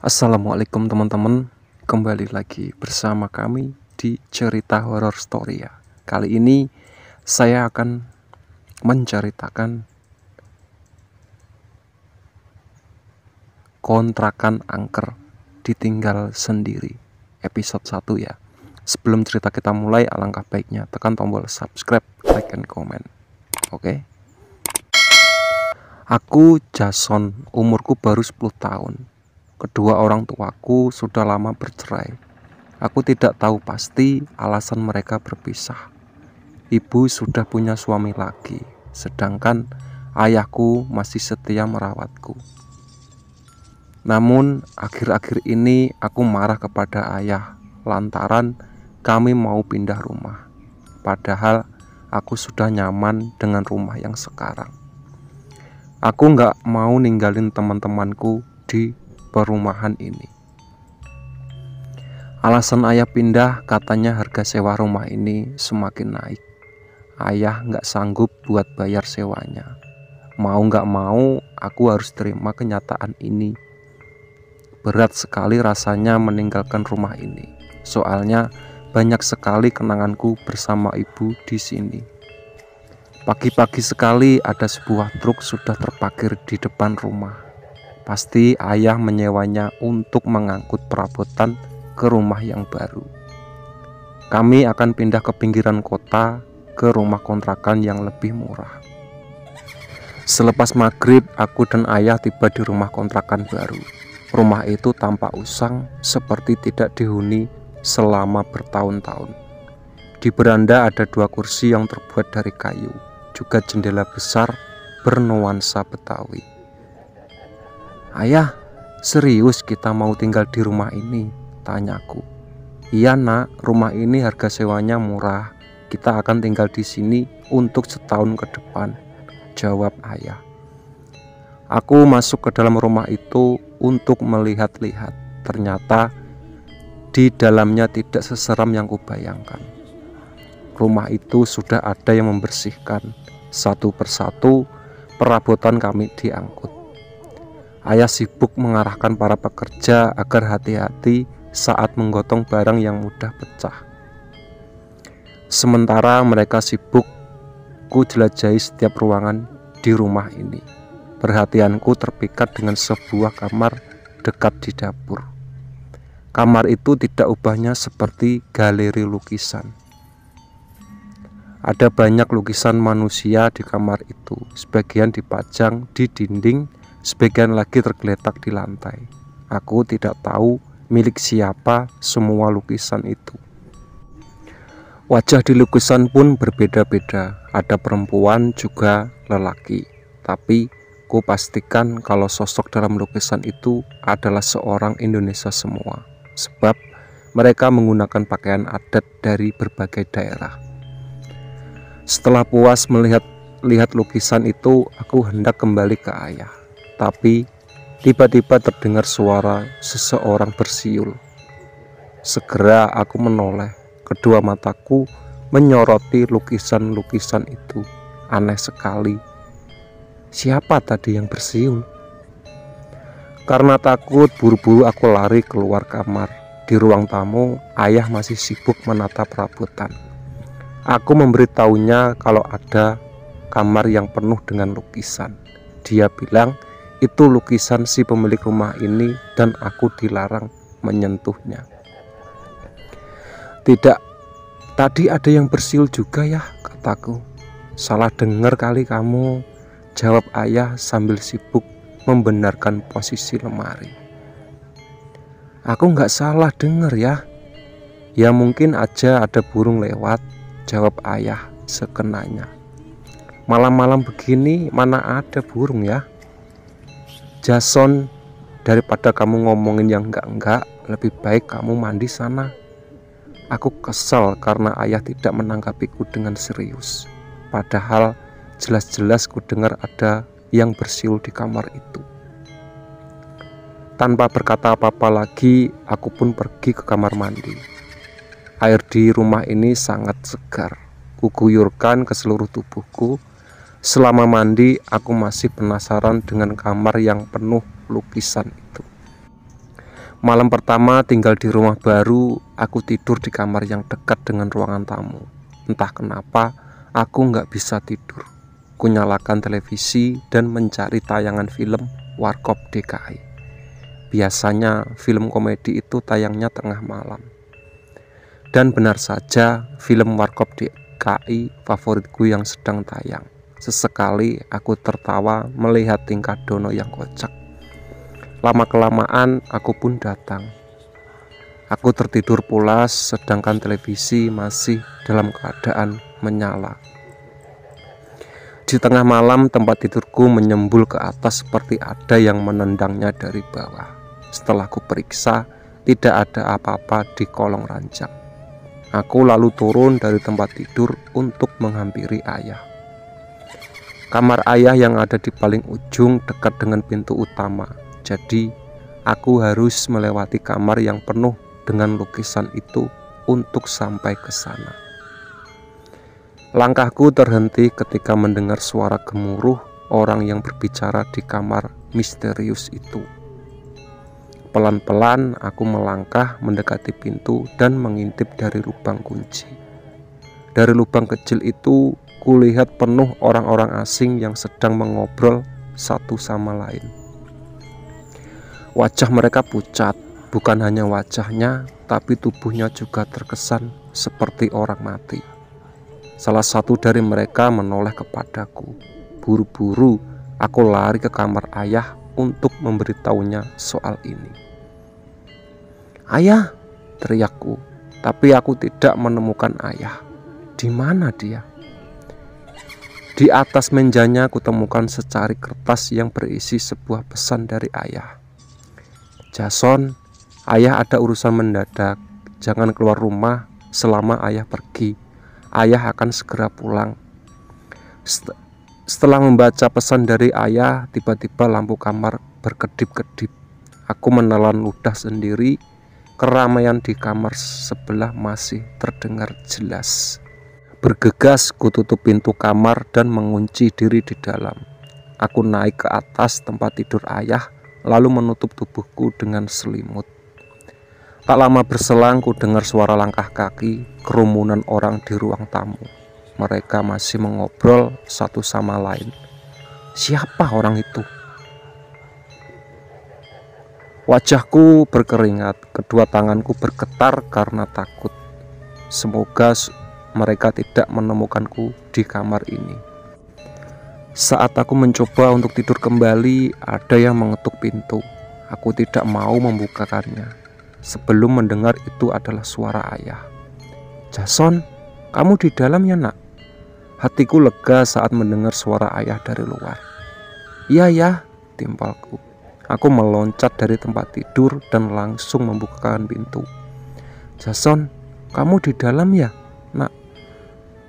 Assalamualaikum teman-teman, kembali lagi bersama kami di cerita horor story ya. Kali ini saya akan menceritakan kontrakan angker ditinggal sendiri episode 1 ya. Sebelum cerita kita mulai, alangkah baiknya tekan tombol subscribe, like, and comment. Oke. Aku Jason, umurku baru 10 tahun. Kedua orang tuaku sudah lama bercerai. Aku tidak tahu pasti alasan mereka berpisah. Ibu sudah punya suami lagi, sedangkan ayahku masih setia merawatku. Namun akhir-akhir ini aku marah kepada ayah lantaran kami mau pindah rumah. Padahal aku sudah nyaman dengan rumah yang sekarang. Aku gak mau ninggalin teman-temanku di perumahan ini. Alasan ayah pindah katanya harga sewa rumah ini semakin naik. Ayah gak sanggup buat bayar sewanya. Mau gak mau aku harus terima kenyataan ini. Berat sekali rasanya meninggalkan rumah ini. Soalnya banyak sekali kenanganku bersama ibu di sini. Pagi-pagi sekali ada sebuah truk sudah terparkir di depan rumah. Pasti ayah menyewanya untuk mengangkut perabotan ke rumah yang baru. Kami akan pindah ke pinggiran kota, ke rumah kontrakan yang lebih murah. Selepas maghrib, aku dan ayah tiba di rumah kontrakan baru. Rumah itu tampak usang, seperti tidak dihuni selama bertahun-tahun. Di beranda ada 2 kursi yang terbuat dari kayu, juga jendela besar bernuansa Betawi. "Ayah, serius kita mau tinggal di rumah ini?" tanyaku. "Iya nak, rumah ini harga sewanya murah. Kita akan tinggal di sini untuk setahun ke depan," jawab ayah. Aku masuk ke dalam rumah itu untuk melihat-lihat. Ternyata di dalamnya tidak seseram yang kubayangkan. Rumah itu sudah ada yang membersihkan. Satu persatu perabotan kami diangkut. Ayah sibuk mengarahkan para pekerja agar hati-hati saat menggotong barang yang mudah pecah. Sementara mereka sibuk, ku jelajahi setiap ruangan di rumah ini. Perhatianku terpikat dengan sebuah kamar dekat di dapur. Kamar itu tidak ubahnya seperti galeri lukisan. Ada banyak lukisan manusia di kamar itu. Sebagian dipajang di dinding, sebagian lagi tergeletak di lantai. Aku tidak tahu milik siapa semua lukisan itu. Wajah di lukisan pun berbeda-beda. Ada perempuan juga lelaki. Tapi ku pastikan kalau sosok dalam lukisan itu adalah seorang Indonesia semua. Sebab mereka menggunakan pakaian adat dari berbagai daerah. Setelah puas melihat lukisan itu, aku hendak kembali ke ayah. Tapi tiba-tiba terdengar suara seseorang bersiul. Segera aku menoleh. Kedua mataku menyoroti lukisan-lukisan itu. Aneh sekali. Siapa tadi yang bersiul? Karena takut, buru-buru aku lari keluar kamar. Di ruang tamu, ayah masih sibuk menata perabotan. Aku memberitahunya kalau ada kamar yang penuh dengan lukisan. Dia bilang itu lukisan si pemilik rumah ini dan aku dilarang menyentuhnya. "Tidak, tadi ada yang bersiul juga ya," kataku. "Salah dengar kali kamu," jawab ayah sambil sibuk membenarkan posisi lemari. "Aku nggak salah dengar ya. Ya mungkin aja ada burung lewat," jawab ayah sekenanya. "Malam-malam begini mana ada burung ya. Jason, daripada kamu ngomongin yang enggak-enggak, lebih baik kamu mandi sana." Aku kesal karena ayah tidak menanggapiku dengan serius. Padahal jelas-jelas ku dengar ada yang bersiul di kamar itu. Tanpa berkata apa-apa lagi, aku pun pergi ke kamar mandi. Air di rumah ini sangat segar. Kuguyurkan ke seluruh tubuhku. Selama mandi, aku masih penasaran dengan kamar yang penuh lukisan itu. Malam pertama tinggal di rumah baru, aku tidur di kamar yang dekat dengan ruangan tamu. Entah kenapa, aku nggak bisa tidur. Ku nyalakan televisi dan mencari tayangan film Warkop DKI. Biasanya film komedi itu tayangnya tengah malam. Dan benar saja, film Warkop DKI favoritku yang sedang tayang. Sesekali aku tertawa melihat tingkah Dono yang kocak. Lama-kelamaan aku pun datang. Aku tertidur pulas sedangkan televisi masih dalam keadaan menyala. Di tengah malam tempat tidurku menyembul ke atas seperti ada yang menendangnya dari bawah. Setelah ku periksa, tidak ada apa-apa di kolong ranjang. Aku lalu turun dari tempat tidur untuk menghampiri ayah. Kamar ayah yang ada di paling ujung dekat dengan pintu utama. Jadi, aku harus melewati kamar yang penuh dengan lukisan itu untuk sampai ke sana. Langkahku terhenti ketika mendengar suara gemuruh orang yang berbicara di kamar misterius itu. Pelan-pelan aku melangkah mendekati pintu dan mengintip dari lubang kunci. Dari lubang kecil itu, kulihat penuh orang-orang asing yang sedang mengobrol satu sama lain. Wajah mereka pucat, bukan hanya wajahnya, tapi tubuhnya juga terkesan seperti orang mati. Salah satu dari mereka menoleh kepadaku. Buru-buru aku lari ke kamar ayah untuk memberitahunya soal ini. "Ayah!" teriakku, tapi aku tidak menemukan ayah. Di mana dia? Di atas mejanya aku temukan secari kertas yang berisi sebuah pesan dari ayah. "Jason, ayah ada urusan mendadak. Jangan keluar rumah selama ayah pergi. Ayah akan segera pulang." Setelah membaca pesan dari ayah, tiba-tiba lampu kamar berkedip-kedip. Aku menelan ludah sendiri. Keramaian di kamar sebelah masih terdengar jelas. Bergegas ku tutup pintu kamar dan mengunci diri di dalam. Aku naik ke atas tempat tidur ayah, lalu menutup tubuhku dengan selimut. Tak lama berselang ku dengar suara langkah kaki, kerumunan orang di ruang tamu. Mereka masih mengobrol satu sama lain. Siapa orang itu? Wajahku berkeringat, kedua tanganku bergetar karena takut. Semoga mereka tidak menemukanku di kamar ini. Saat aku mencoba untuk tidur kembali, ada yang mengetuk pintu. Aku tidak mau membukakannya sebelum mendengar itu adalah suara ayah. "Jason, kamu di dalam ya, Nak?" Hatiku lega saat mendengar suara ayah dari luar. "Iya ya," timpalku. Aku meloncat dari tempat tidur dan langsung membukakan pintu. "Jason, kamu di dalam ya, Nak?"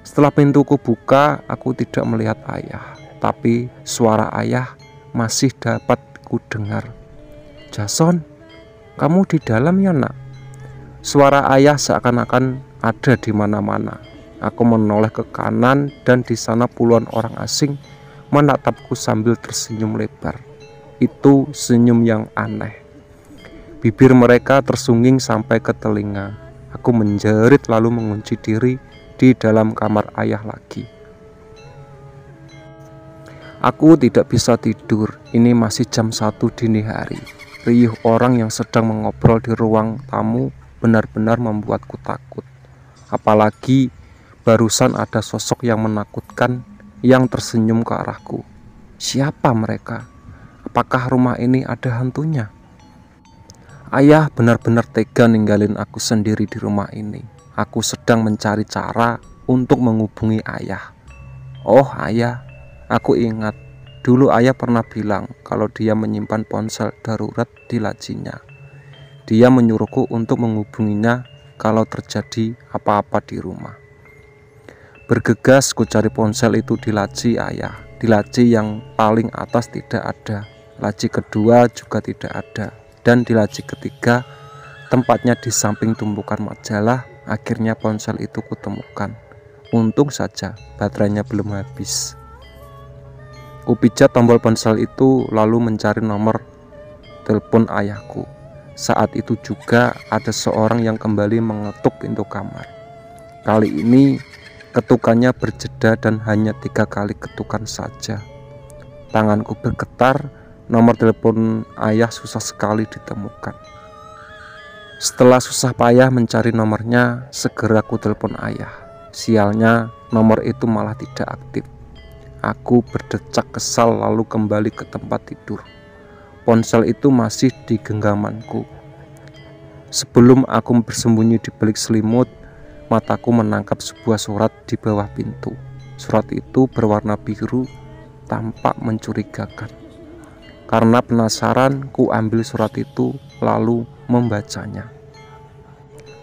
Setelah pintuku buka, aku tidak melihat ayah, tapi suara ayah masih dapat ku dengar. "Jason, kamu di dalam ya, Nak?" Suara ayah seakan-akan ada di mana-mana. Aku menoleh ke kanan dan di sana puluhan orang asing menatapku sambil tersenyum lebar. Itu senyum yang aneh. Bibir mereka tersungging sampai ke telinga. Aku menjerit lalu mengunci diri di dalam kamar ayah lagi. Aku tidak bisa tidur. Ini masih jam 1 dini hari. Riuh orang yang sedang mengobrol di ruang tamu benar-benar membuatku takut. Apalagi barusan ada sosok yang menakutkan yang tersenyum ke arahku. Siapa mereka? Apakah rumah ini ada hantunya? Ayah benar-benar tega ninggalin aku sendiri di rumah ini. Aku sedang mencari cara untuk menghubungi ayah. Oh ayah, aku ingat dulu ayah pernah bilang kalau dia menyimpan ponsel darurat di lacinya. Dia menyuruhku untuk menghubunginya kalau terjadi apa-apa di rumah. Bergegas ku cari ponsel itu di laci ayah. Di laci yang paling atas tidak ada, laci kedua juga tidak ada, dan di laci ketiga tempatnya di samping tumpukan majalah. Akhirnya ponsel itu kutemukan. Untung saja baterainya belum habis. Kupijat tombol ponsel itu lalu mencari nomor telepon ayahku. Saat itu juga ada seorang yang kembali mengetuk pintu kamar. Kali ini ketukannya berjeda dan hanya 3 kali ketukan saja. Tanganku bergetar, nomor telepon ayah susah sekali ditemukan. Setelah susah payah mencari nomornya, segera aku telepon ayah. Sialnya, nomor itu malah tidak aktif. Aku berdecak kesal lalu kembali ke tempat tidur. Ponsel itu masih di genggamanku. Sebelum aku bersembunyi di balik selimut, mataku menangkap sebuah surat di bawah pintu. Surat itu berwarna biru, tampak mencurigakan. Karena penasaran, ku ambil surat itu lalu membacanya.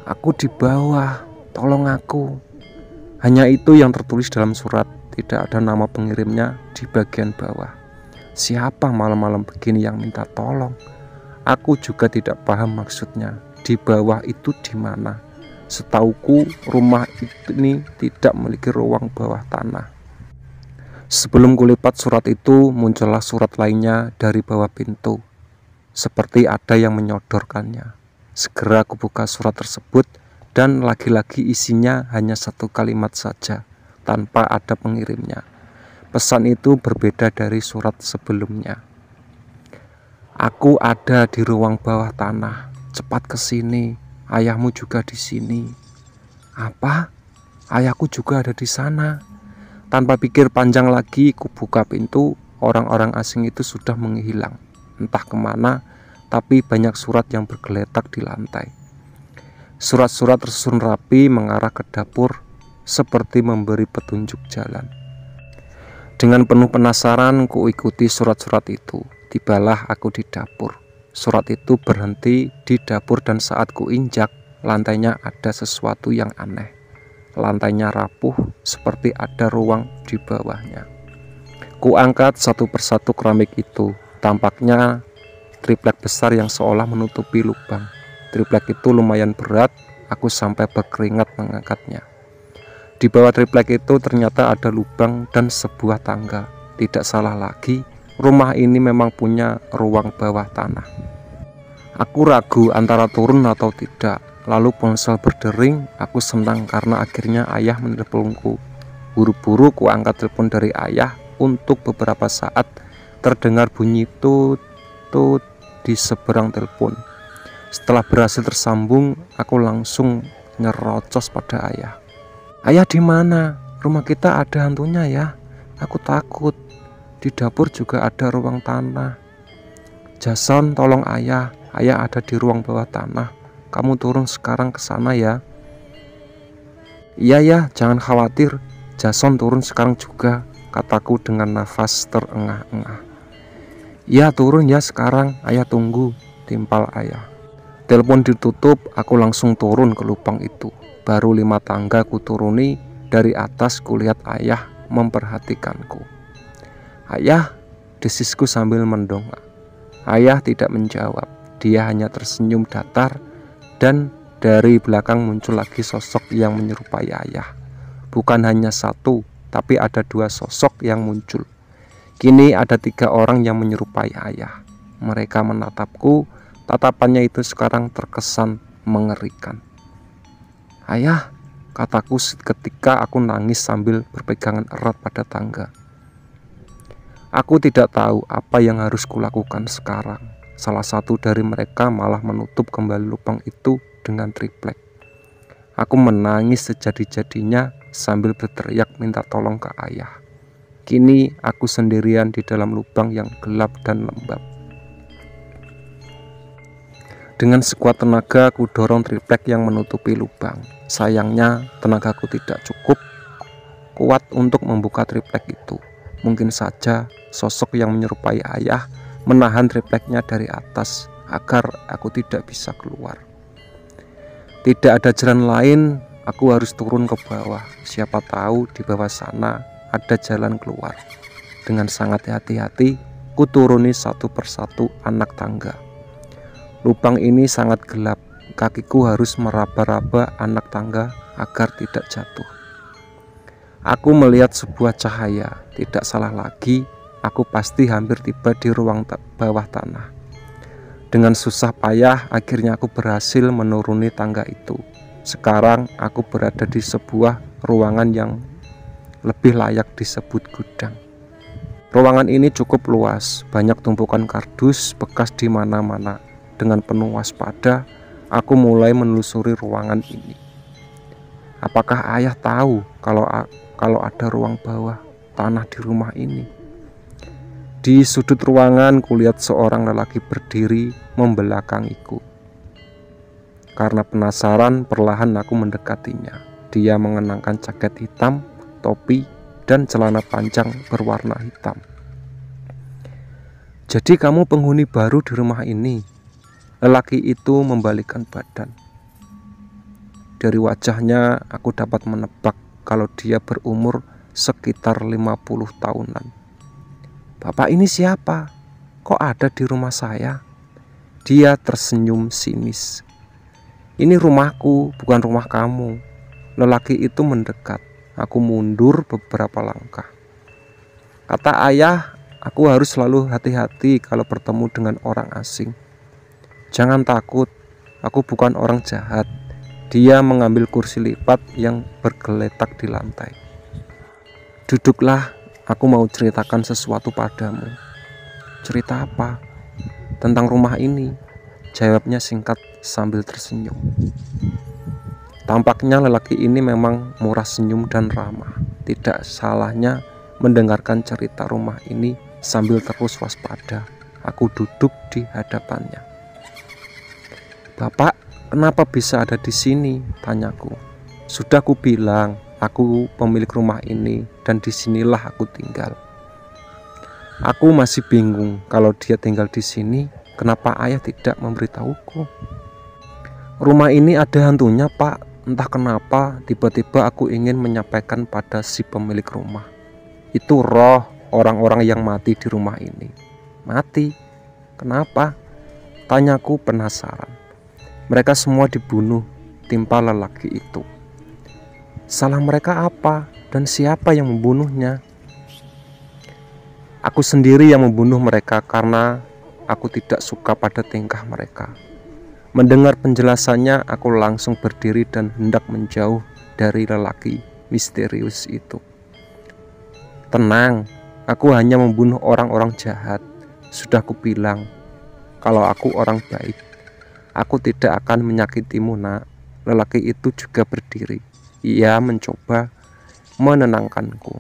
"Aku di bawah, tolong aku." Hanya itu yang tertulis dalam surat, tidak ada nama pengirimnya di bagian bawah. Siapa malam-malam begini yang minta tolong? Aku juga tidak paham maksudnya. Di bawah itu di mana? Setauku rumah ini tidak memiliki ruang bawah tanah. Sebelum kulipat surat itu, muncullah surat lainnya dari bawah pintu. Seperti ada yang menyodorkannya. Segera aku buka surat tersebut dan lagi-lagi isinya hanya 1 kalimat saja, tanpa ada pengirimnya. Pesan itu berbeda dari surat sebelumnya. "Aku ada di ruang bawah tanah. Cepat ke sini. Ayahmu juga di sini." Apa? Ayahku juga ada di sana. Tanpa pikir panjang lagi, ku buka pintu. Orang-orang asing itu sudah menghilang. Entah kemana, tapi banyak surat yang bergeletak di lantai. Surat-surat tersusun rapi mengarah ke dapur, seperti memberi petunjuk jalan. Dengan penuh penasaran, ku ikuti surat-surat itu. Tibalah aku di dapur. Surat itu berhenti di dapur dan saat ku injak, lantainya ada sesuatu yang aneh. Lantainya rapuh, seperti ada ruang di bawahnya. Ku angkat satu persatu keramik itu. Tampaknya triplek besar yang seolah menutupi lubang. Triplek itu lumayan berat, aku sampai berkeringat mengangkatnya. Di bawah triplek itu ternyata ada lubang dan sebuah tangga. Tidak salah lagi, rumah ini memang punya ruang bawah tanah. Aku ragu antara turun atau tidak. Lalu ponsel berdering. Aku senang karena akhirnya ayah menelponku. Buru-buru ku angkat telepon dari ayah. Untuk beberapa saat terdengar bunyi tut-tut di seberang telepon. Setelah berhasil tersambung, aku langsung nyerocos pada ayah. "Ayah di mana? Rumah kita ada hantunya ya. Aku takut. Di dapur juga ada ruang tanah. Jason, tolong ayah. Ayah ada di ruang bawah tanah. Kamu turun sekarang ke sana ya." "Iya ya, jangan khawatir. Jason turun sekarang juga," kataku dengan nafas terengah-engah. "Ya turun ya sekarang. Ayah tunggu," timpal ayah. Telepon ditutup, aku langsung turun ke lubang itu. Baru 5 tangga ku turuni, dari atas kulihat ayah memperhatikanku. "Ayah," desisku sambil mendongak. Ayah tidak menjawab, dia hanya tersenyum datar, dan dari belakang muncul lagi sosok yang menyerupai ayah. Bukan hanya satu, tapi ada 2 sosok yang muncul. Kini ada 3 orang yang menyerupai ayah. Mereka menatapku, tatapannya itu sekarang terkesan mengerikan. "Ayah," kataku ketika aku nangis sambil berpegangan erat pada tangga. Aku tidak tahu apa yang harus kulakukan sekarang. Salah satu dari mereka malah menutup kembali lubang itu dengan triplek. Aku menangis sejadi-jadinya sambil berteriak minta tolong ke ayah. Kini aku sendirian di dalam lubang yang gelap dan lembab. Dengan sekuat tenaga aku dorong triplek yang menutupi lubang. Sayangnya tenagaku tidak cukup kuat untuk membuka triplek itu. Mungkin saja sosok yang menyerupai ayah menahan tripleknya dari atas agar aku tidak bisa keluar. Tidak ada jalan lain, aku harus turun ke bawah. Siapa tahu di bawah sana ada jalan keluar. Dengan sangat hati-hati, ku turuni satu persatu anak tangga. Lubang ini sangat gelap, kakiku harus meraba-raba anak tangga agar tidak jatuh. Aku melihat sebuah cahaya, tidak salah lagi, aku pasti hampir tiba di ruang bawah tanah. Dengan susah payah akhirnya aku berhasil menuruni tangga itu. Sekarang aku berada di sebuah ruangan yang lebih layak disebut gudang. Ruangan ini cukup luas, banyak tumpukan kardus bekas di mana-mana. Dengan penuh waspada, aku mulai menelusuri ruangan ini. Apakah ayah tahu kalau ada ruang bawah tanah di rumah ini? Di sudut ruangan kulihat seorang lelaki berdiri membelakangiku. Karena penasaran, perlahan aku mendekatinya. Dia mengenakan jaket hitam, topi, dan celana panjang berwarna hitam. "Jadi kamu penghuni baru di rumah ini?" Lelaki itu membalikkan badan. Dari wajahnya aku dapat menebak kalau dia berumur sekitar 50 tahunan. "Bapak ini siapa? Kok ada di rumah saya?" Dia tersenyum sinis. "Ini rumahku, bukan rumah kamu." Lelaki itu mendekat. Aku mundur beberapa langkah. "Kata ayah, aku harus selalu hati-hati kalau bertemu dengan orang asing. Jangan takut, aku bukan orang jahat." Dia mengambil kursi lipat yang bergeletak di lantai. "Duduklah, aku mau ceritakan sesuatu padamu." "Cerita apa?" "Tentang rumah ini," jawabnya singkat sambil tersenyum. Tampaknya lelaki ini memang murah senyum dan ramah. Tidak salahnya mendengarkan cerita rumah ini sambil terus waspada. Aku duduk di hadapannya. "Bapak, kenapa bisa ada di sini?" tanyaku. "Sudah ku bilang, aku pemilik rumah ini dan disinilah aku tinggal." Aku masih bingung, kalau dia tinggal di sini, kenapa ayah tidak memberitahuku? "Rumah ini ada hantunya, Pak. Entah kenapa tiba-tiba aku ingin menyampaikan pada si pemilik rumah. Itu roh orang-orang yang mati di rumah ini." "Mati? Kenapa?" tanyaku penasaran. "Mereka semua dibunuh," timpa lelaki itu. "Salah mereka apa dan siapa yang membunuhnya?" "Aku sendiri yang membunuh mereka karena aku tidak suka pada tingkah mereka." Mendengar penjelasannya, aku langsung berdiri dan hendak menjauh dari lelaki misterius itu. "Tenang, aku hanya membunuh orang-orang jahat. Sudah kubilang kalau aku orang baik. Aku tidak akan menyakitimu, nak." Lelaki itu juga berdiri. Ia mencoba menenangkanku.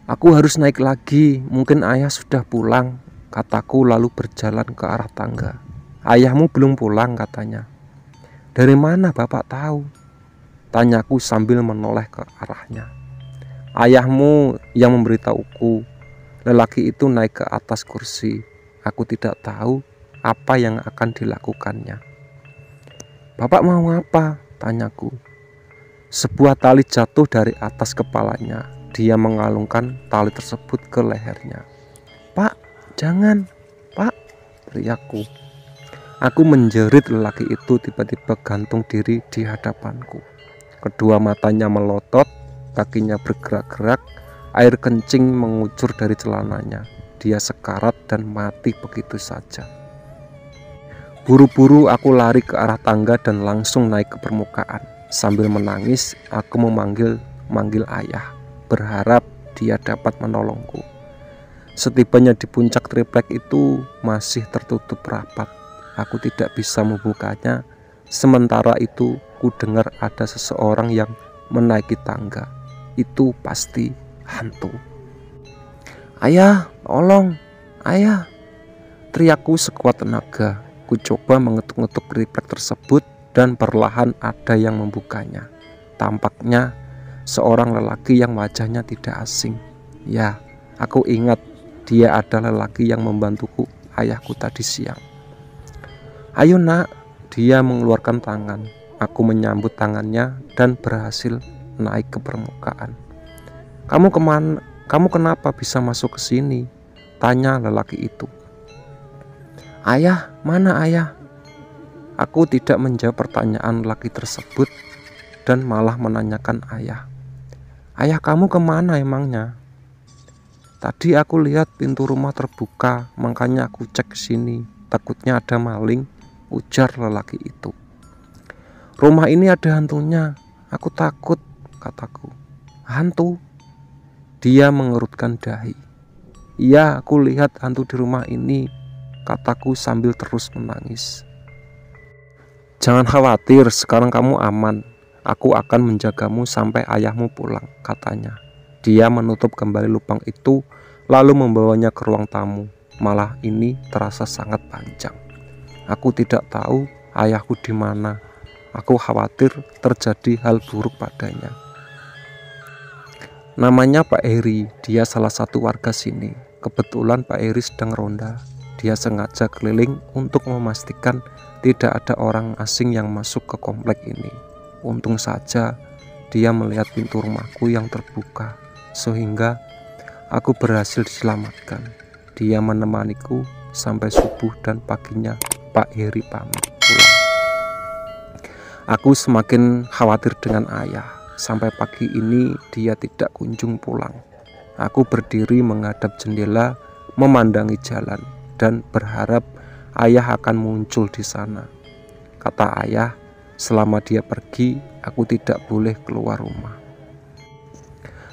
"Aku harus naik lagi, mungkin ayah sudah pulang," kataku lalu berjalan ke arah tangga. "Ayahmu belum pulang," katanya. "Dari mana bapak tahu?" tanyaku sambil menoleh ke arahnya. "Ayahmu yang memberitahuku." Lelaki itu naik ke atas kursi. Aku tidak tahu apa yang akan dilakukannya. "Bapak mau apa?" tanyaku. Sebuah tali jatuh dari atas kepalanya. Dia mengalungkan tali tersebut ke lehernya. "Pak, jangan, Pak!" teriakku. Aku menjerit. Lelaki itu tiba-tiba gantung diri di hadapanku. Kedua matanya melotot, kakinya bergerak-gerak, air kencing mengucur dari celananya. Dia sekarat dan mati begitu saja. Buru-buru aku lari ke arah tangga dan langsung naik ke permukaan. Sambil menangis, aku memanggil ayah, berharap dia dapat menolongku. Setibanya di puncak triplek itu masih tertutup rapat. Aku tidak bisa membukanya. Sementara itu ku dengar ada seseorang yang menaiki tangga. Itu pasti hantu. "Ayah, tolong, ayah!" teriakku sekuat tenaga. Ku coba mengetuk-ngetuk triplek tersebut dan perlahan ada yang membukanya. Tampaknya seorang lelaki yang wajahnya tidak asing. Ya, aku ingat dia adalah lelaki yang membantuku ayahku tadi siang. "Ayo nak," dia mengeluarkan tangan. Aku menyambut tangannya dan berhasil naik ke permukaan. "Kamu kemana? Kamu kenapa bisa masuk ke sini?" tanya lelaki itu. "Ayah, mana ayah?" Aku tidak menjawab pertanyaan lelaki tersebut dan malah menanyakan ayah. "Ayah kamu kemana emangnya?" Tadi aku lihat pintu rumah terbuka, makanya aku cek ke sini. Takutnya ada maling, ujar lelaki itu. Rumah ini ada hantunya, aku takut, kataku. Hantu? Dia mengerutkan dahi. Iya, aku lihat hantu di rumah ini, kataku sambil terus menangis. Jangan khawatir, sekarang kamu aman. Aku akan menjagamu sampai ayahmu pulang, katanya. Dia menutup kembali lubang itu, lalu membawanya ke ruang tamu. Malah ini terasa sangat panjang. Aku tidak tahu ayahku di mana. Aku khawatir terjadi hal buruk padanya. Namanya Pak Heri, dia salah satu warga sini. Kebetulan Pak Heri sedang ronda. Dia sengaja keliling untuk memastikan tidak ada orang asing yang masuk ke komplek ini. Untung saja dia melihat pintu rumahku yang terbuka, sehingga aku berhasil diselamatkan. Dia menemaniku sampai subuh dan paginya Pak Heri pamit pulang. Aku semakin khawatir dengan ayah. Sampai pagi ini dia tidak kunjung pulang. Aku berdiri menghadap jendela, memandangi jalan dan berharap ayah akan muncul di sana. Kata ayah, selama dia pergi, aku tidak boleh keluar rumah.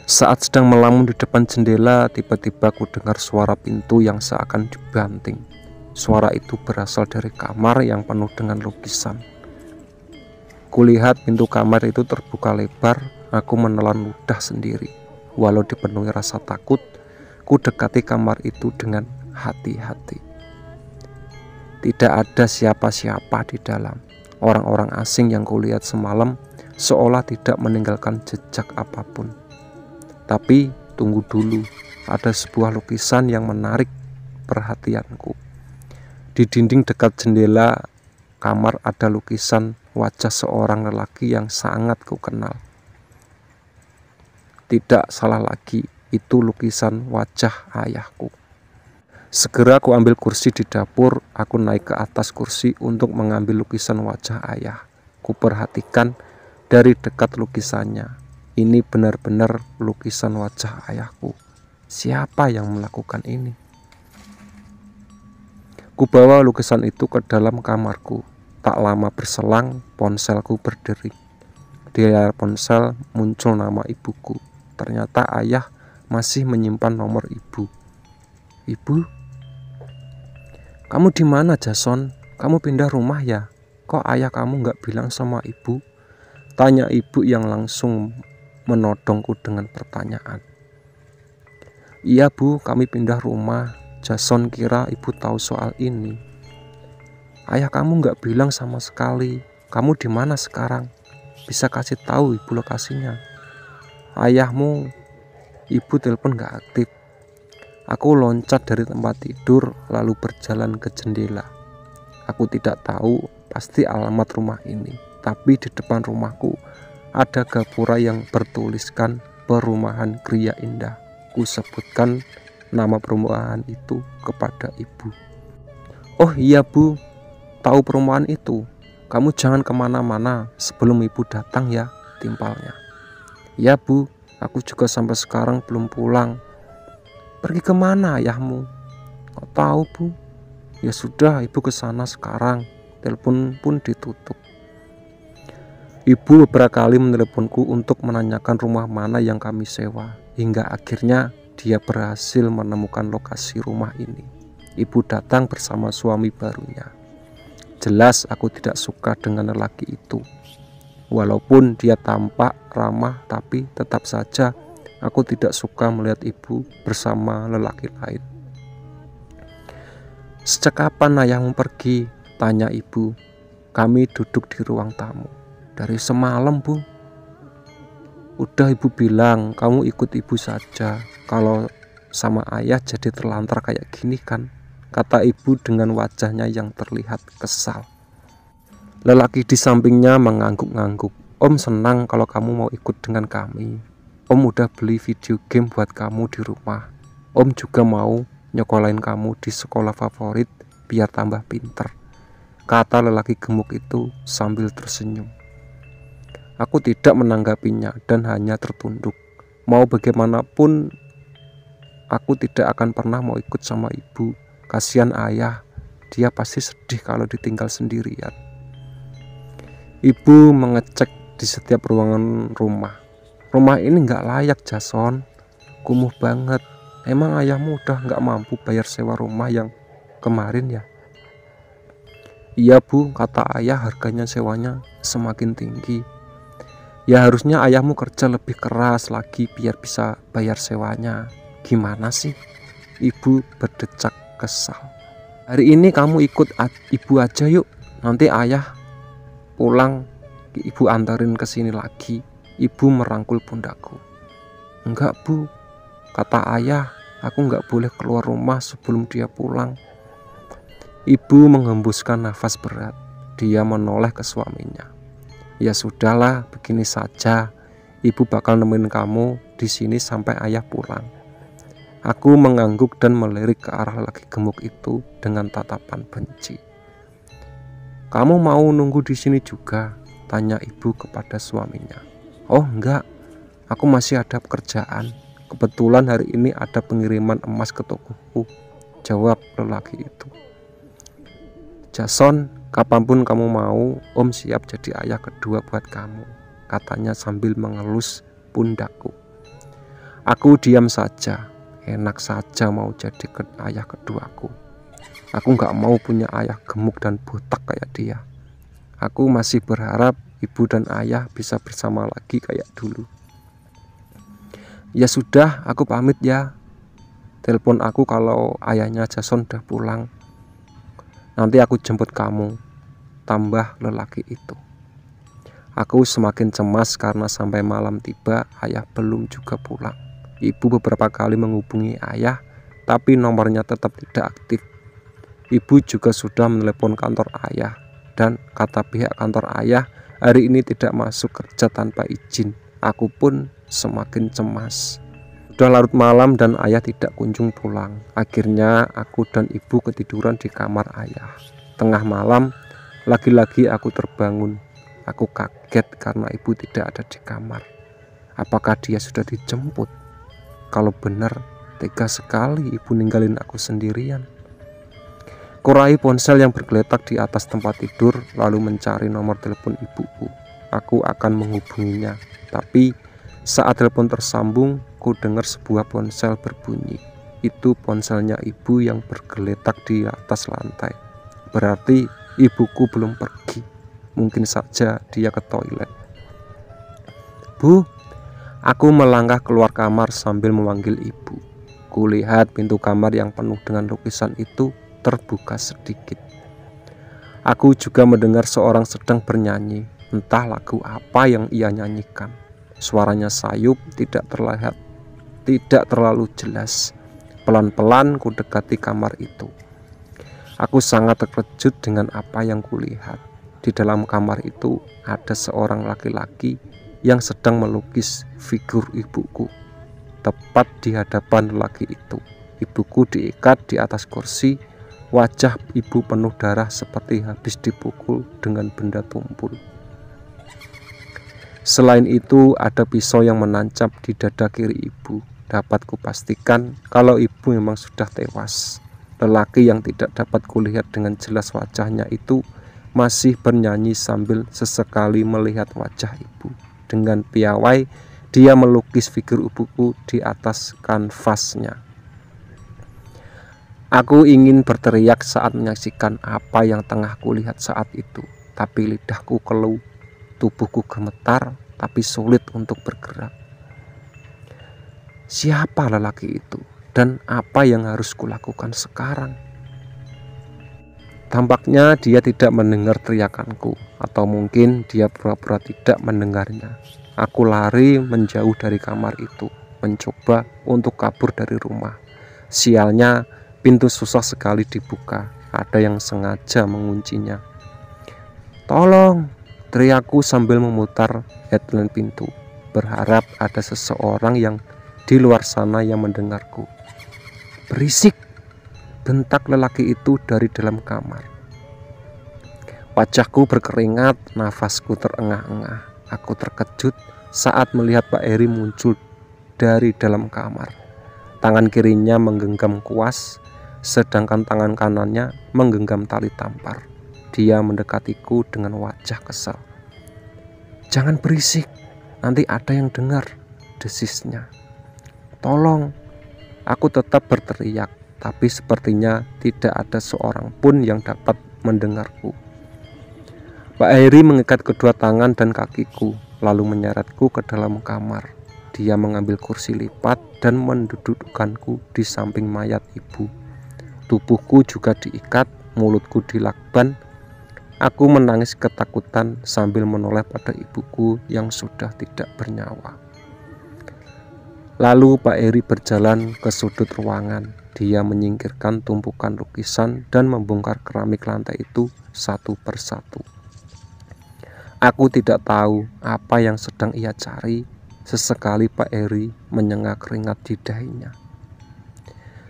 Saat sedang melamun di depan jendela, tiba-tiba aku dengar suara pintu yang seakan dibanting. Suara itu berasal dari kamar yang penuh dengan lukisan. Kulihat pintu kamar itu terbuka lebar, aku menelan ludah sendiri. Walau dipenuhi rasa takut, ku dekati kamar itu dengan hati-hati. Tidak ada siapa-siapa di dalam. Orang-orang asing yang kulihat semalam seolah tidak meninggalkan jejak apapun. Tapi tunggu dulu, ada sebuah lukisan yang menarik perhatianku. Di dinding dekat jendela kamar ada lukisan wajah seorang lelaki yang sangat kukenal. Tidak salah lagi, itu lukisan wajah ayahku. Segera aku ambil kursi di dapur, aku naik ke atas kursi untuk mengambil lukisan wajah ayah. Kuperhatikan dari dekat lukisannya. Ini benar-benar lukisan wajah ayahku. Siapa yang melakukan ini? Kubawa lukisan itu ke dalam kamarku. Tak lama berselang, ponselku berdering. Di layar ponsel muncul nama ibuku. Ternyata ayah masih menyimpan nomor ibu. Ibu? Kamu di mana, Jason? Kamu pindah rumah ya? Kok ayah kamu gak bilang sama ibu? Tanya ibu yang langsung menodongku dengan pertanyaan. Iya bu, kami pindah rumah. Jason kira ibu tahu soal ini. Ayah kamu gak bilang sama sekali. Kamu di mana sekarang? Bisa kasih tahu ibu lokasinya. Ayahmu, ibu telepon gak aktif. Aku loncat dari tempat tidur lalu berjalan ke jendela. Aku tidak tahu pasti alamat rumah ini, tapi di depan rumahku ada gapura yang bertuliskan Perumahan Gria Indah. Ku sebutkan nama perumahan itu kepada ibu. Oh iya bu, tahu perumahan itu. Kamu jangan kemana-mana sebelum ibu datang ya, timpalnya. Ya bu, aku juga sampai sekarang belum pulang. Pergi kemana ayahmu? Gak tahu bu. Ya sudah, ibu ke sana sekarang. Telepon pun ditutup. Ibu beberapa kali meneleponku untuk menanyakan rumah mana yang kami sewa. Hingga akhirnya dia berhasil menemukan lokasi rumah ini. Ibu datang bersama suami barunya. Jelas aku tidak suka dengan lelaki itu. Walaupun dia tampak ramah, tapi tetap saja aku tidak suka melihat ibu bersama lelaki lain. Sejak kapan ayahmu pergi? Tanya ibu. Kami duduk di ruang tamu. Dari semalam bu. Udah ibu bilang kamu ikut ibu saja. Kalau sama ayah jadi terlantar kayak gini kan, kata ibu dengan wajahnya yang terlihat kesal. Lelaki di sampingnya mengangguk-ngangguk. Om senang kalau kamu mau ikut dengan kami. Om udah beli video game buat kamu di rumah. Om juga mau nyekolahin kamu di sekolah favorit biar tambah pinter, kata lelaki gemuk itu sambil tersenyum. Aku tidak menanggapinya dan hanya tertunduk. Mau bagaimanapun Aku tidak akan pernah mau ikut sama ibu. Kasihan ayah, dia pasti sedih kalau ditinggal sendirian. Ibu mengecek di setiap ruangan rumah. Rumah ini nggak layak, Jason. Kumuh banget. Emang ayahmu udah nggak mampu bayar sewa rumah yang kemarin ya? Iya bu, kata ayah, harganya sewanya semakin tinggi. Ya harusnya ayahmu kerja lebih keras lagi biar bisa bayar sewanya. Gimana sih? Ibu berdecak kesal. Hari ini kamu ikut ibu aja yuk. Nanti ayah pulang, ibu antarin ke sini lagi. Ibu merangkul pundakku. Enggak bu, kata ayah, aku nggak boleh keluar rumah sebelum dia pulang. Ibu menghembuskan nafas berat. Dia menoleh ke suaminya. Ya sudahlah, begini saja. Ibu bakal nemenin kamu di sini sampai ayah pulang. Aku mengangguk dan melirik ke arah laki gemuk itu dengan tatapan benci. Kamu mau nunggu di sini juga? Tanya ibu kepada suaminya. Oh enggak, aku masih ada pekerjaan. Kebetulan hari ini ada pengiriman emas ke tokoku, jawab lelaki itu. Jason, kapanpun kamu mau, Om siap jadi ayah kedua buat kamu, katanya sambil mengelus pundakku. Aku diam saja, enak saja mau jadi ayah keduaku. Aku gak mau punya ayah gemuk dan botak kayak dia. Aku masih berharap ibu dan ayah bisa bersama lagi kayak dulu. Ya sudah, aku pamit ya. Telepon aku kalau ayahnya Jason udah pulang. Nanti aku jemput kamu, tambah lelaki itu. Aku semakin cemas karena sampai malam tiba ayah belum juga pulang. Ibu beberapa kali menghubungi ayah, tapi nomornya tetap tidak aktif. Ibu juga sudah menelepon kantor ayah, dan kata pihak kantor ayah hari ini tidak masuk kerja tanpa izin. Aku pun semakin cemas. Sudah larut malam dan ayah tidak kunjung pulang. Akhirnya aku dan ibu ketiduran di kamar ayah. Tengah malam, lagi-lagi aku terbangun. Aku kaget karena ibu tidak ada di kamar. Apakah dia sudah dijemput? Kalau benar, tega sekali ibu ninggalin aku sendirian. Kurai ponsel yang bergeletak di atas tempat tidur, lalu mencari nomor telepon ibuku. Aku akan menghubunginya, tapi saat telepon tersambung, ku dengar sebuah ponsel berbunyi. Itu ponselnya ibu yang bergeletak di atas lantai. Berarti ibuku belum pergi. Mungkin saja dia ke toilet. Bu, aku melangkah keluar kamar sambil memanggil ibu. Kulihat pintu kamar yang penuh dengan lukisan itu terbuka sedikit. Aku juga mendengar seorang sedang bernyanyi. Entah lagu apa yang ia nyanyikan. Suaranya sayup, tidak terlihat, tidak terlalu jelas. Pelan-pelan ku dekati kamar itu. Aku sangat terkejut dengan apa yang kulihat. Di dalam kamar itu ada seorang laki-laki yang sedang melukis figur ibuku. Tepat di hadapan lelaki itu, ibuku diikat di atas kursi. Wajah ibu penuh darah seperti habis dipukul dengan benda tumpul. Selain itu ada pisau yang menancap di dada kiri ibu. Dapat kupastikan kalau ibu memang sudah tewas. Lelaki yang tidak dapat kulihat dengan jelas wajahnya itu masih bernyanyi sambil sesekali melihat wajah ibu. Dengan piawai dia melukis figur ibuku di atas kanvasnya. Aku ingin berteriak saat menyaksikan apa yang tengah kulihat saat itu, tapi lidahku keluh. Tubuhku gemetar, tapi sulit untuk bergerak. Siapa lelaki itu? Dan apa yang harus kulakukan sekarang? Tampaknya dia tidak mendengar teriakanku, atau mungkin dia pura-pura tidak mendengarnya. Aku lari menjauh dari kamar itu, mencoba untuk kabur dari rumah. Sialnya, pintu susah sekali dibuka. Ada yang sengaja menguncinya. Tolong! Teriakku sambil memutar headlamp pintu, berharap ada seseorang yang di luar sana yang mendengarku. Berisik! Bentak lelaki itu dari dalam kamar. Wajahku berkeringat, nafasku terengah-engah. Aku terkejut saat melihat Pak Eri muncul dari dalam kamar. Tangan kirinya menggenggam kuas, sedangkan tangan kanannya menggenggam tali tampar. Dia mendekatiku dengan wajah kesal. "Jangan berisik, nanti ada yang dengar," desisnya. "Tolong!" Aku tetap berteriak, tapi sepertinya tidak ada seorang pun yang dapat mendengarku. Pak Heri mengikat kedua tangan dan kakiku, lalu menyeretku ke dalam kamar. Dia mengambil kursi lipat dan mendudukkanku di samping mayat ibu. Tubuhku juga diikat, mulutku dilakban. Aku menangis ketakutan sambil menoleh pada ibuku yang sudah tidak bernyawa. Lalu Pak Heri berjalan ke sudut ruangan. Dia menyingkirkan tumpukan lukisan dan membongkar keramik lantai itu satu persatu. Aku tidak tahu apa yang sedang ia cari. Sesekali Pak Heri menyengat keringat di dahinya.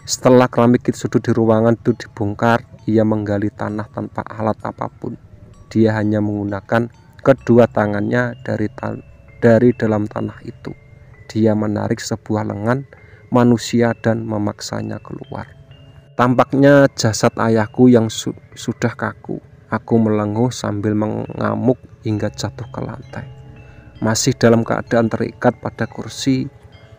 Setelah keramik di sudut di ruangan itu dibongkar, ia menggali tanah tanpa alat apapun. Dia hanya menggunakan kedua tangannya dari dalam tanah itu. Dia menarik sebuah lengan manusia dan memaksanya keluar. Tampaknya jasad ayahku yang sudah kaku. Aku melenguh sambil mengamuk hingga jatuh ke lantai. Masih dalam keadaan terikat pada kursi,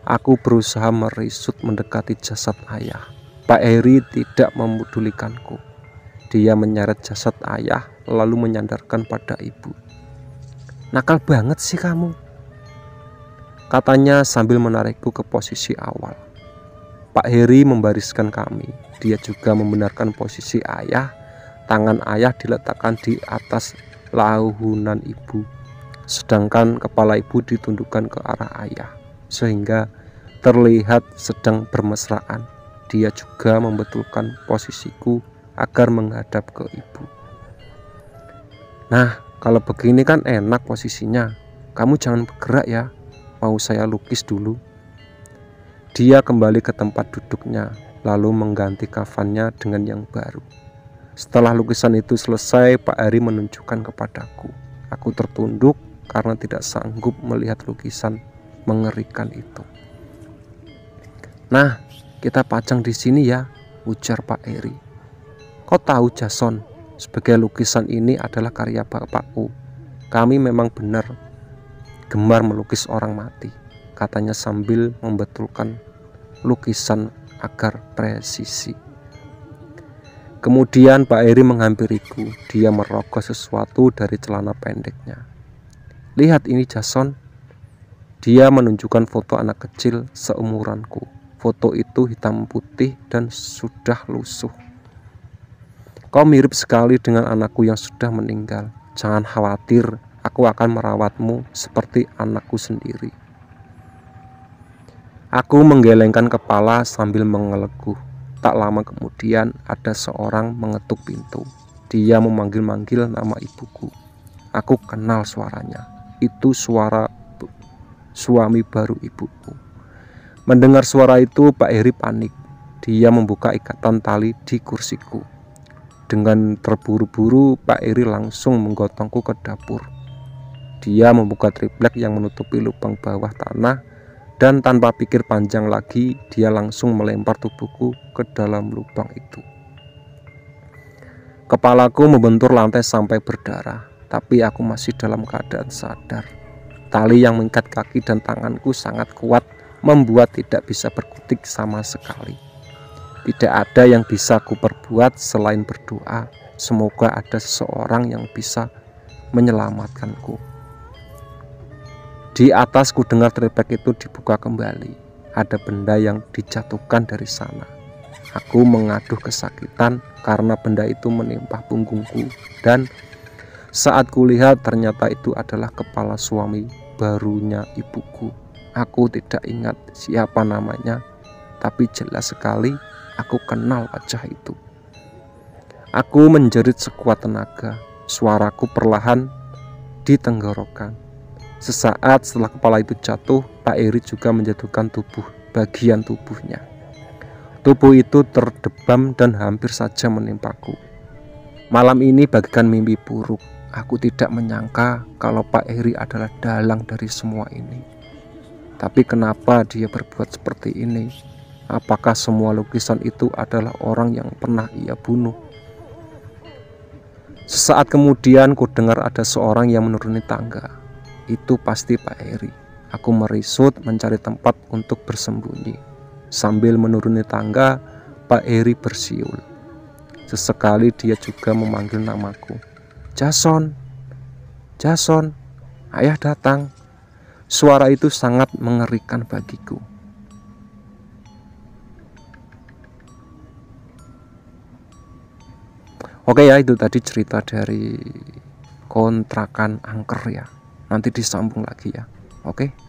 aku berusaha merisut mendekati jasad ayah. Pak Heri tidak memedulikanku. Dia menyeret jasad ayah lalu menyandarkan pada ibu. "Nakal banget sih kamu," katanya sambil menarikku ke posisi awal. Pak Heri membariskan kami. Dia juga membenarkan posisi ayah. Tangan ayah diletakkan di atas lahunan ibu, sedangkan kepala ibu ditundukkan ke arah ayah, sehingga terlihat sedang bermesraan. Dia juga membetulkan posisiku agar menghadap ke ibu. "Nah, kalau begini kan enak posisinya. Kamu jangan bergerak ya, mau saya lukis dulu." Dia kembali ke tempat duduknya, lalu mengganti kafannya dengan yang baru. Setelah lukisan itu selesai, Pak Heri menunjukkan kepadaku. Aku tertunduk karena tidak sanggup melihat lukisan mengerikan itu. "Nah, kita pajang di sini ya," ujar Pak Heri. "Kau tahu Jason, sebagai lukisan ini adalah karya bapakku. Kami memang benar gemar melukis orang mati," katanya sambil membetulkan lukisan agar presisi. Kemudian Pak Heri menghampiriku. Dia merogoh sesuatu dari celana pendeknya. "Lihat ini Jason." Dia menunjukkan foto anak kecil seumuranku. Foto itu hitam putih dan sudah lusuh. "Kau mirip sekali dengan anakku yang sudah meninggal. Jangan khawatir, aku akan merawatmu seperti anakku sendiri." Aku menggelengkan kepala sambil mengelegu. Tak lama kemudian ada seorang mengetuk pintu. Dia memanggil-manggil nama ibuku. Aku kenal suaranya. Itu suara suami baru ibuku. Mendengar suara itu, Pak Heri panik. Dia membuka ikatan tali di kursiku. Dengan terburu-buru, Pak Heri langsung menggotongku ke dapur. Dia membuka triplek yang menutupi lubang bawah tanah, dan tanpa pikir panjang lagi, dia langsung melempar tubuhku ke dalam lubang itu. Kepalaku membentur lantai sampai berdarah, tapi aku masih dalam keadaan sadar. Tali yang mengikat kaki dan tanganku sangat kuat, membuat tidak bisa berkutik sama sekali. Tidak ada yang bisa ku perbuat selain berdoa. Semoga ada seseorang yang bisa menyelamatkanku. Di atas ku dengar triplek itu dibuka kembali. Ada benda yang dijatuhkan dari sana. Aku mengaduh kesakitan karena benda itu menimpa punggungku. Dan saat kulihat ternyata itu adalah kepala suami barunya ibuku. Aku tidak ingat siapa namanya, tapi jelas sekali aku kenal wajah itu. Aku menjerit sekuat tenaga. Suaraku perlahan ditenggorokan. Sesaat setelah kepala itu jatuh, Pak Heri juga menjatuhkan bagian tubuhnya. Tubuh itu terdebam dan hampir saja menimpaku. Malam ini bagaikan mimpi buruk. Aku tidak menyangka kalau Pak Heri adalah dalang dari semua ini. Tapi kenapa dia berbuat seperti ini? Apakah semua lukisan itu adalah orang yang pernah ia bunuh? Sesaat kemudian ku dengar ada seorang yang menuruni tangga. Itu pasti Pak Heri. Aku merisut mencari tempat untuk bersembunyi. Sambil menuruni tangga, Pak Heri bersiul. Sesekali dia juga memanggil namaku. Jason, Jason, ayah datang. Suara itu sangat mengerikan bagiku. Oke ya, itu tadi cerita dari kontrakan angker ya. Nanti disambung lagi ya. Oke.